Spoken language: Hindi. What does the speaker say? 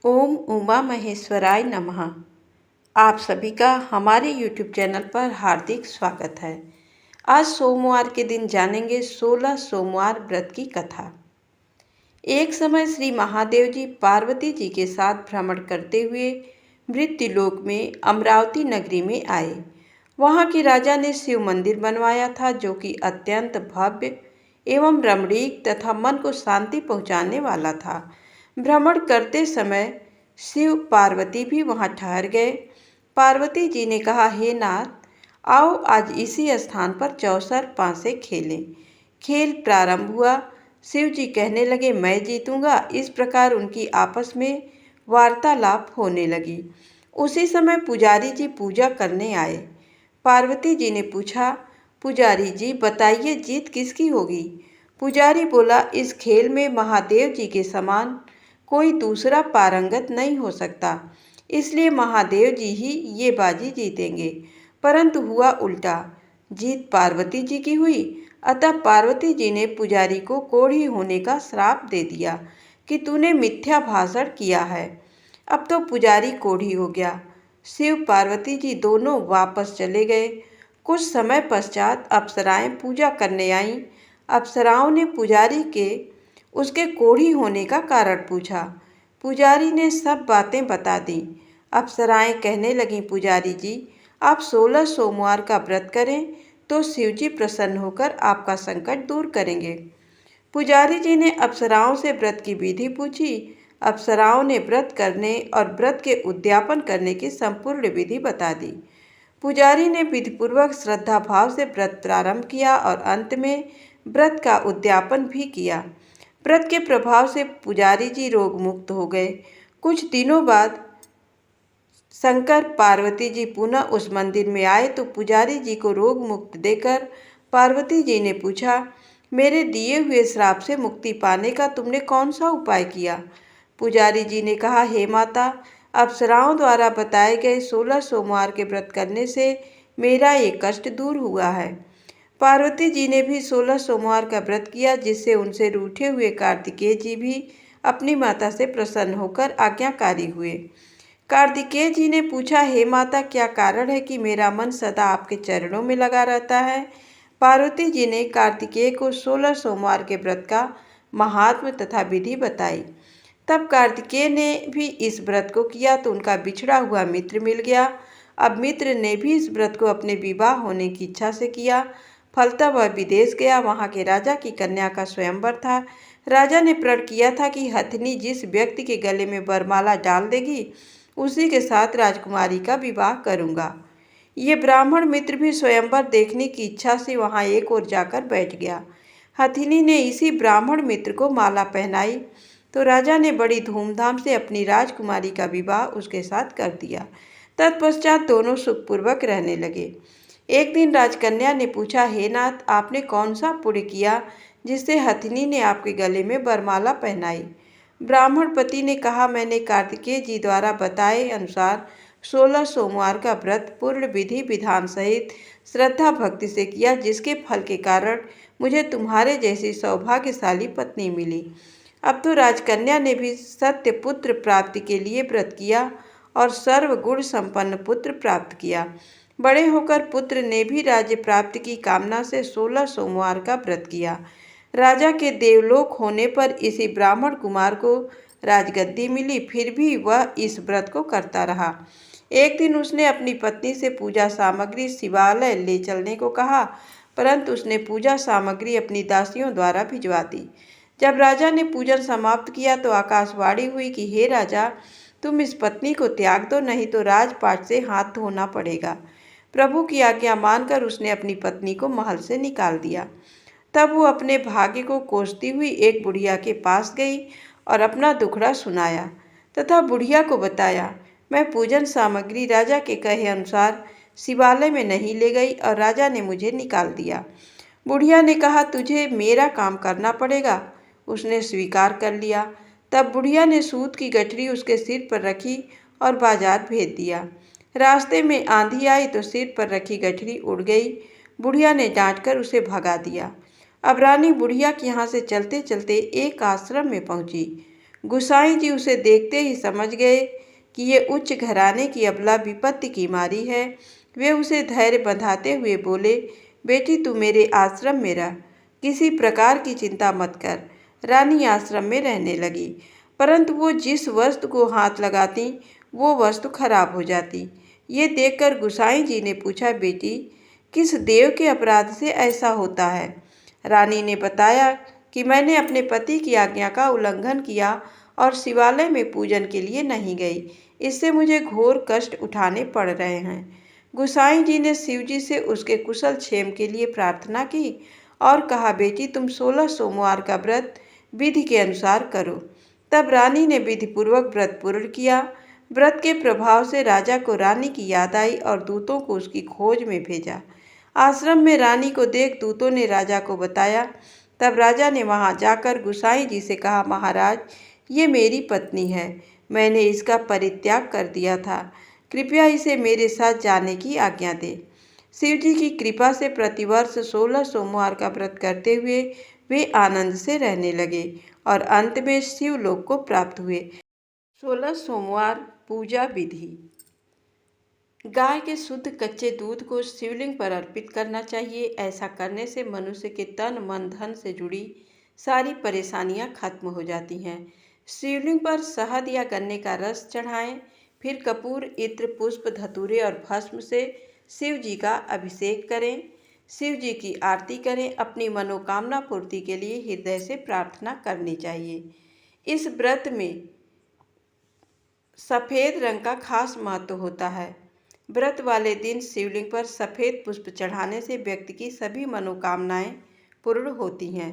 ओम उमा महेश्वराय नमः। आप सभी का हमारे YouTube चैनल पर हार्दिक स्वागत है। आज सोमवार के दिन जानेंगे 16 सोमवार व्रत की कथा। एक समय श्री महादेव जी पार्वती जी के साथ भ्रमण करते हुए मृत्युलोक में अमरावती नगरी में आए। वहाँ के राजा ने शिव मंदिर बनवाया था जो कि अत्यंत भव्य एवं रमणीक तथा मन को शांति पहुँचाने वाला था। भ्रमण करते समय शिव पार्वती भी वहां ठहर गए। पार्वती जी ने कहा, हे नाथ, आओ आज इसी स्थान पर चौसर पांसे खेलें। खेल प्रारंभ हुआ। शिव जी कहने लगे, मैं जीतूंगा। इस प्रकार उनकी आपस में वार्तालाप होने लगी। उसी समय पुजारी जी पूजा करने आए। पार्वती जी ने पूछा, पुजारी जी बताइए जीत किसकी होगी। पुजारी बोला, इस खेल में महादेव जी के समान कोई दूसरा पारंगत नहीं हो सकता, इसलिए महादेव जी ही ये बाजी जीतेंगे। परंतु हुआ उल्टा, जीत पार्वती जी की हुई। अतः पार्वती जी ने पुजारी को कोढ़ी होने का श्राप दे दिया कि तूने मिथ्या भाषण किया है। अब तो पुजारी कोढ़ी हो गया। शिव पार्वती जी दोनों वापस चले गए। कुछ समय पश्चात अप्सराएं पूजा करने आईं। अप्सराओं ने पुजारी के उसके कोढ़ी होने का कारण पूछा। पुजारी ने सब बातें बता दी। अप्सराएं कहने लगीं, पुजारी जी आप 16 सोमवार का व्रत करें तो शिवजी प्रसन्न होकर आपका संकट दूर करेंगे। पुजारी जी ने अप्सराओं से व्रत की विधि पूछी। अप्सराओं ने व्रत करने और व्रत के उद्यापन करने की संपूर्ण विधि बता दी। पुजारी ने विधिपूर्वक श्रद्धा भाव से व्रत प्रारंभ किया और अंत में व्रत का उद्यापन भी किया। व्रत के प्रभाव से पुजारी जी रोग मुक्त हो गए। कुछ दिनों बाद शंकर पार्वती जी पुनः उस मंदिर में आए तो पुजारी जी को रोग मुक्त देकर पार्वती जी ने पूछा, मेरे दिए हुए श्राप से मुक्ति पाने का तुमने कौन सा उपाय किया। पुजारी जी ने कहा, हे माता, अप्सराओं द्वारा बताए गए 16 सोमवार के व्रत करने से मेरा ये कष्ट दूर हुआ है। पार्वती जी ने भी 16 सोमवार का व्रत किया, जिससे उनसे रूठे हुए कार्तिकेय जी भी अपनी माता से प्रसन्न होकर आज्ञाकारी हुए। कार्तिकेय जी ने पूछा, हे माता, क्या कारण है कि मेरा मन सदा आपके चरणों में लगा रहता है। पार्वती जी ने कार्तिकेय को 16 सोमवार के व्रत का महात्म्य तथा विधि बताई। तब कार्तिकेय ने भी इस व्रत को किया तो उनका बिछड़ा हुआ मित्र मिल गया। अब मित्र ने भी इस व्रत को अपने विवाह होने की इच्छा से किया। फलतः वह विदेश गया। वहाँ के राजा की कन्या का स्वयंवर था। राजा ने प्रण किया था कि हथिनी जिस व्यक्ति के गले में वरमाला डाल देगी उसी के साथ राजकुमारी का विवाह करूँगा। ये ब्राह्मण मित्र भी स्वयंवर देखने की इच्छा से वहाँ एक ओर जाकर बैठ गया। हथिनी ने इसी ब्राह्मण मित्र को माला पहनाई तो राजा ने बड़ी धूमधाम से अपनी राजकुमारी का विवाह उसके साथ कर दिया। तत्पश्चात दोनों सुखपूर्वक रहने लगे। एक दिन राजकन्या ने पूछा, हे नाथ, आपने कौन सा पुण्य किया जिससे हथिनी ने आपके गले में वरमाला पहनाई। ब्राह्मण पति ने कहा, मैंने कार्तिकेय जी द्वारा बताए अनुसार 16 सोमवार का व्रत पूर्ण विधि विधान सहित श्रद्धा भक्ति से किया, जिसके फल के कारण मुझे तुम्हारे जैसी सौभाग्यशाली पत्नी मिली। अब तो राजकन्या ने भी सत्य पुत्र प्राप्ति के लिए व्रत किया और सर्वगुण संपन्न पुत्र प्राप्त किया। बड़े होकर पुत्र ने भी राज्य प्राप्ति की कामना से 16 सोमवार का व्रत किया। राजा के देवलोक होने पर इसी ब्राह्मण कुमार को राजगद्दी मिली, फिर भी वह इस व्रत को करता रहा। एक दिन उसने अपनी पत्नी से पूजा सामग्री शिवालय ले चलने को कहा, परंतु उसने पूजा सामग्री अपनी दासियों द्वारा भिजवा दी। जब राजा ने पूजन समाप्त किया तो आकाशवाणी हुई कि हे राजा, तुम इस पत्नी को त्याग दो, नहीं तो राजपाट से हाथ धोना पड़ेगा। प्रभु की आज्ञा मानकर उसने अपनी पत्नी को महल से निकाल दिया। तब वो अपने भाग्य को कोसती हुई एक बुढ़िया के पास गई और अपना दुखड़ा सुनाया तथा बुढ़िया को बताया, मैं पूजन सामग्री राजा के कहे अनुसार शिवालय में नहीं ले गई और राजा ने मुझे निकाल दिया। बुढ़िया ने कहा, तुझे मेरा काम करना पड़ेगा। उसने स्वीकार कर लिया। तब बुढ़िया ने सूत की गठरी उसके सिर पर रखी और बाजार भेज दिया। रास्ते में आंधी आई तो सिर पर रखी गठरी उड़ गई। बुढ़िया ने डांटकर उसे भगा दिया। अब रानी बुढ़िया के यहाँ से चलते चलते एक आश्रम में पहुंची। गोसाई जी उसे देखते ही समझ गए कि ये उच्च घराने की अबला विपत्ति की मारी है। वे उसे धैर्य बंधाते हुए बोले, बेटी तू मेरे आश्रम में रह, किसी प्रकार की चिंता मत कर। रानी आश्रम में रहने लगी, परंतु वो जिस वस्तु को हाथ लगाती वो वस्तु खराब हो जाती। ये देखकर गोसाई जी ने पूछा, बेटी किस देव के अपराध से ऐसा होता है? रानी ने बताया कि मैंने अपने पति की आज्ञा का उल्लंघन किया और शिवालय में पूजन के लिए नहीं गई। इससे मुझे घोर कष्ट उठाने पड़ रहे हैं। गोसाई जी ने शिव जी से उसके कुशल क्षेम के लिए प्रार्थना की और कहा, बेटी तुम 16 सोमवार का व्रत विधि के अनुसार करो। तब रानी ने विधिपूर्वक व्रत पूर्ण किया। व्रत के प्रभाव से राजा को रानी की याद आई और दूतों को उसकी खोज में भेजा। आश्रम में रानी को देख दूतों ने राजा को बताया। तब राजा ने वहां जाकर गोसाई जी से कहा, महाराज ये मेरी पत्नी है, मैंने इसका परित्याग कर दिया था, कृपया इसे मेरे साथ जाने की आज्ञा दे। शिव जी की कृपा से प्रतिवर्ष 16 सोमवार का व्रत करते हुए वे आनंद से रहने लगे और अंत में शिवलोक को प्राप्त हुए। 16 सोमवार पूजा विधि। गाय के शुद्ध कच्चे दूध को शिवलिंग पर अर्पित करना चाहिए। ऐसा करने से मनुष्य के तन मन धन से जुड़ी सारी परेशानियां खत्म हो जाती हैं। शिवलिंग पर शहद या गन्ने का रस चढ़ाएं, फिर कपूर, इत्र, पुष्प, धतूरे और भस्म से शिव जी का अभिषेक करें। शिव जी की आरती करें। अपनी मनोकामना पूर्ति के लिए हृदय से प्रार्थना करनी चाहिए। इस व्रत में सफ़ेद रंग का खास महत्व होता है। व्रत वाले दिन शिवलिंग पर सफ़ेद पुष्प चढ़ाने से व्यक्ति की सभी मनोकामनाएं पूर्ण होती हैं।